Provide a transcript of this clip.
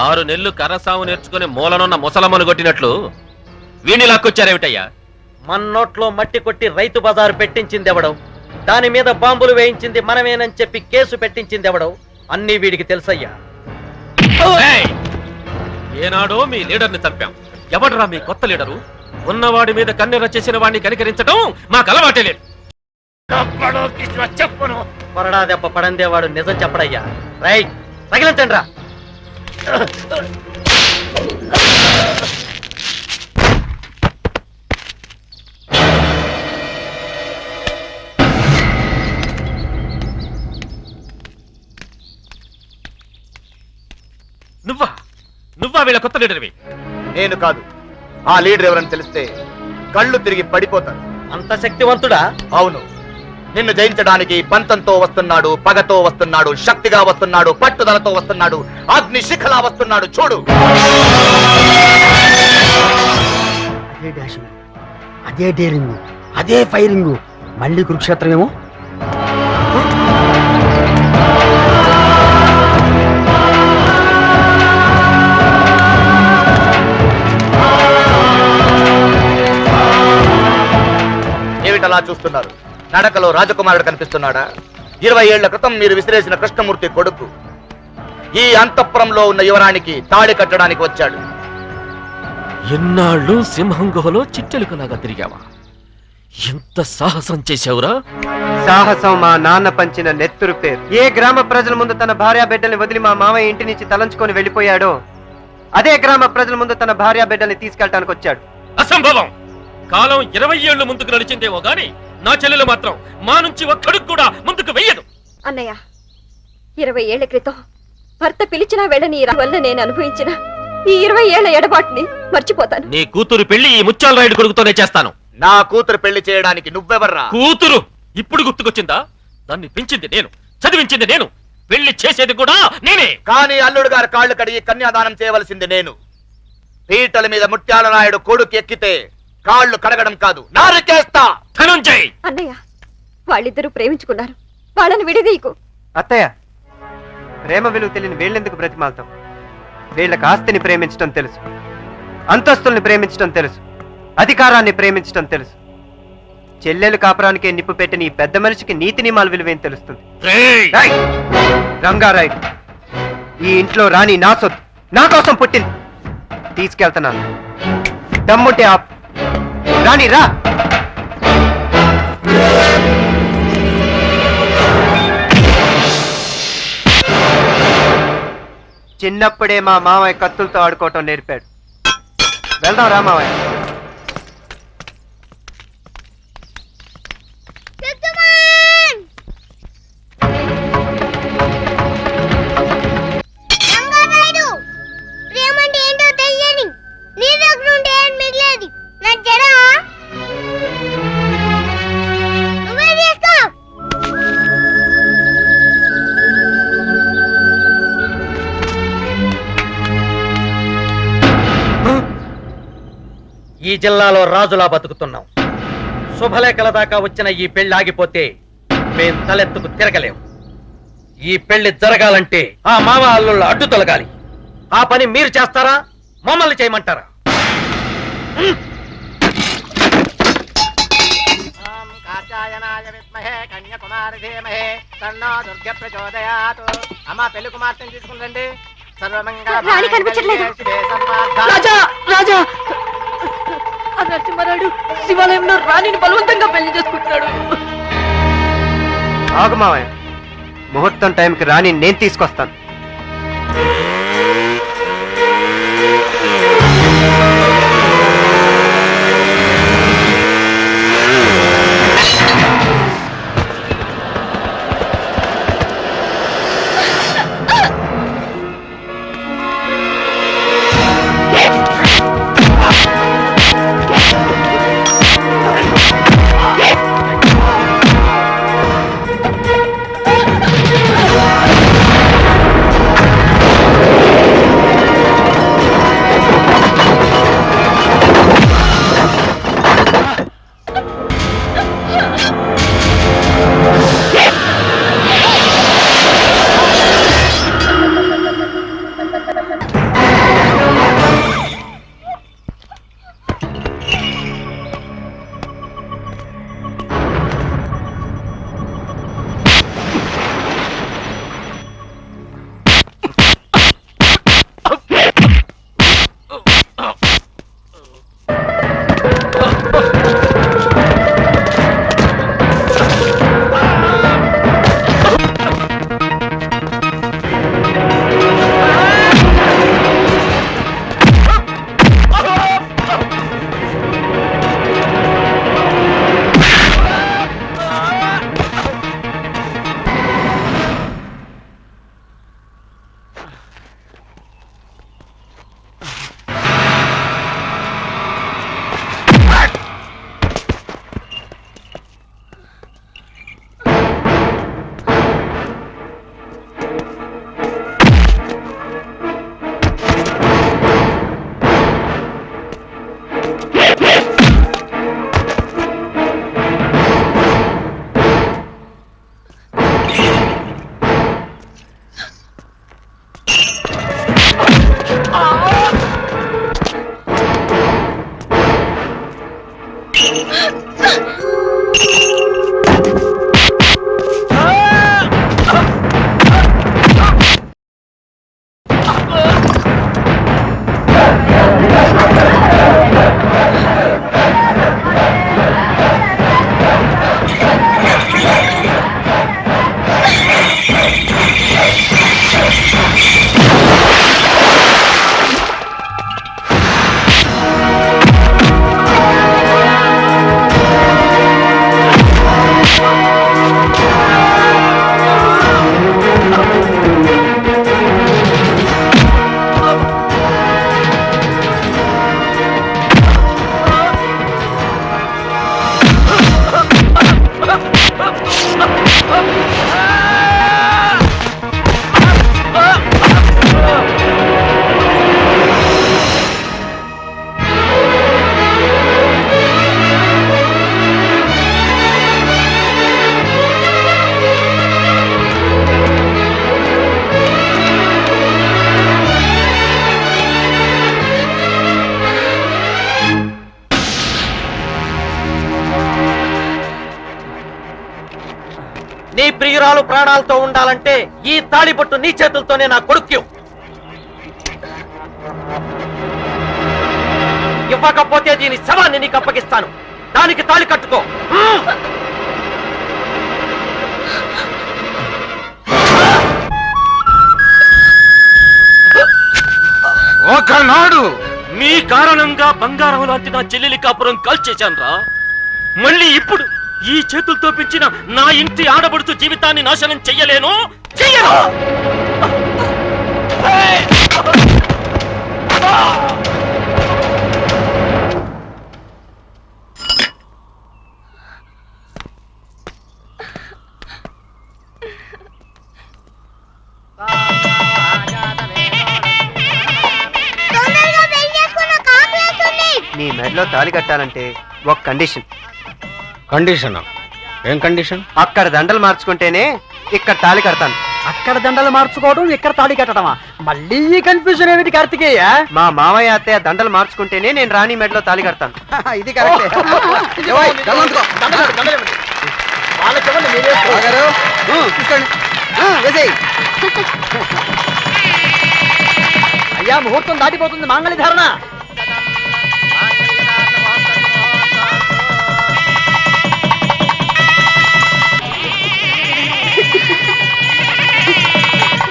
6 నెలలు కర్రసాము నేర్చుకుని మూలనున్న ముసలమ్మను కొట్టినట్లు వీణ్ణి లాక్కొచ్చారేమిటయ్యా? మన్నోట్లో మట్టి కొట్టి రైతు బజారు పెట్టించింది ఎవడో, దాని మీద బాంబులు వేయించింది మనమేనని చెప్పి కేసు పెట్టించింది ఎవడో అన్నీ వీడికి తెలుసయ్యా. ఏనాడో మీ లీడర్ని చంపాం. ఎవడరా మీ కొత్త లీడరు? ఉన్నవాడి మీద కన్నెర చేసిన వాడిని కనికరించడం మాకు అలవాటే లేదు. చెప్పును కొరడా దెబ్బ పడందేవాడు నిజం చెప్పడయ్యా. రై తగిలించండి రా. నువ్వా వీళ్ళ కొత్త లీడర్వి? నేను కాదు. ఆ లీడర్ ఎవరని తెలిస్తే కళ్ళు తిరిగి పడిపోతాను. అంత శక్తివంతుడా? అవును. నిన్ను జయించడానికి పంతంతో వస్తున్నాడు, పగతో వస్తున్నాడు, శక్తిగా వస్తున్నాడు, పట్టుదలతో వస్తున్నాడు, అగ్ని శిఖలా వస్తున్నాడు. చూడు. అదే డాషింగ్, అదే డేరింగ్, అదే ఫైరింగ్. మళ్ళీ కురుక్షేత్రమేమో. ఏమిటలా చూస్తున్నారు? నడకలో రాజకుమారుడు కనిపిస్తున్నాడా? 20 ఏళ్ల క్రితం మీరు విసిరేసిన కృష్ణమూర్తి కొడుకు ఈ అంతఃపురంలో ఉన్న యువరానికి తాళి కట్టడానికి వచ్చాడు. ఎన్నాళ్ళు సింహం గుహలో చిట్టెలుకలాగా తిరిగావా? ఎంత సాహసం చేశావురా? సాహసం మా నాన్న పంచిన నెత్తురు పేరు. ఏ గ్రామ ప్రజల ముందు తన భార్యా బిడ్డల్ని వదిలి మా మామయ్య ఇంటి నుంచి తలంచుకొని వెళ్ళిపోయాడో అదే గ్రామ ప్రజల ముందు తన భార్యా బిడ్డల్ని తీసుకెళ్ళటానికి వచ్చాడు. అసంభవం. కాలం 20 ఏళ్లు ముందుకు నడిచిందేమో గాని నా చెల్లెలు మాత్రం మా నుంచి ఒక్కడికి కూడా ముందుకు వెయ్యదు. అన్నయ్య, 20 ఏళ్ల క్రితం భర్త పిలిచినా వెళ్ళని వల్ల నేను అనుభవించిన ఈ 20 ఏళ్ల ఎడబాటుని మర్చిపోతాను. నీ కూతురు పెళ్లి ఈ ముత్యాల రాయుడు కొడుకుతోనే చేస్తాను. నా కూతురు పెళ్లి చేయడానికి నువ్వెవర్రా? కూతురు ఇప్పుడు గుర్తుకొచ్చిందా? దాన్ని పెంచింది నేను, చదివించింది నేను, పెళ్లి చేసేది కూడా నేనే. కానీ అల్లుడు గారు కాళ్ళు కడిగి కన్యాదానం చేయవలసింది నేను. పీటల మీద ముత్యాల రాయుడు కొడుకు ఎక్కితే కాళ్ళు కడగడం కాదు, నారికేస్తా. ధనుంజయ్! అన్నయ్య, వాళ్ళిద్దరూ ప్రేమించుకున్నారు, వాళ్ళని విడదీయకు. అత్తయ్య, ప్రేమ విలువ తెలియని వీళ్ళెందుకు బ్రతిమాలతాం? వీళ్ళకి ఆస్తిని ప్రేమించడం తెలుసు, అంతస్తుల్ని ప్రేమించడం తెలుసు, అధికారాన్ని ప్రేమించడం తెలుసు. చెల్లెలు కాపురానికే నిప్పు పెట్టిన ఈ పెద్ద మనిషికి నీతి నియమాల విలువేం తెలుస్తుంది? రంగారాయ్, ఈ ఇంట్లో రాణి నా సొత్తు, నా కోసం పుట్టింది. తీసుకెళ్తున్నాను. దమ్ముంటే ఆపు. రాణి రా. చిన్నప్పుడే మా మామయ్య కత్తులతో ఆడుకోవటం నేర్పాడు. వెళ్దాం రా మామయ్య. ఈ జిల్లాలో రాజులా బతుకుతున్నాం. శుభలేఖల దాకా వచ్చిన ఈ పెళ్లి ఆగిపోతే మేం తలెత్తుకు తిరగలేం. ఈ పెళ్లి జరగాలంటే ఆ మామ అల్లుళ్ళ అడ్డు తొలగాలి. ఆ పని మీరు చేస్తారా, మమ్మల్ని చేయమంటారా? అమ్మా పెళ్లి కుమార్తెను తీసుకుందండి. రాణి కనిపించట్లేదు. రాజా, రాజా, ఆ నరసింహారాయుడు శివాలయంలో రాణిని బలవంతంగా పెళ్లి చేసుకుంటున్నాడు. ఆగు మావయ్య, ముహూర్తం టైంకి రాణి నేను తీసుకొస్తాను. నీ ప్రియురాలు ప్రాణాలతో ఉండాలంటే ఈ తాళిబొట్టు నీ చేతులతోనే నా కొడుక్యు. ఇవ్వకపోతే దీని శవాన్ని నీకు అప్పగిస్తాను. దానికి తాళి కట్టుకో. ఒకనాడు మీ కారణంగా బంగారం లాంటి నా చెల్లెలి కాపురం కాల్చేశాన్రా. మళ్ళీ ఇప్పుడు ఈ చేతులతో పెంచిన నా ఇంటి ఆడబడుతూ జీవితాన్ని నాశనం చెయ్యలేను. చెయ్యను. నీ మెడలో తాళి కట్టాలంటే ఒక కండిషన్. కండిషన్ ఏం కండిషన్? అక్కడ దండలు మార్చుకుంటేనే ఇక్కడ తాళి కడతాను. అక్కడ దండలు మార్చుకోవడం, ఇక్కడ తాళి కట్టడమా? మళ్ళీ ఈ కన్ఫ్యూజన్ ఏమిటి కార్తికేయ? మా మామయ్య అత్తయ్య దండలు మార్చుకుంటేనే నేను రాణి మెడలో తాళి కడతాను. ఇది కరెక్టే. అయ్యా, ముహూర్తం దాటిపోతుంది. మాంగళ్య ధారణ.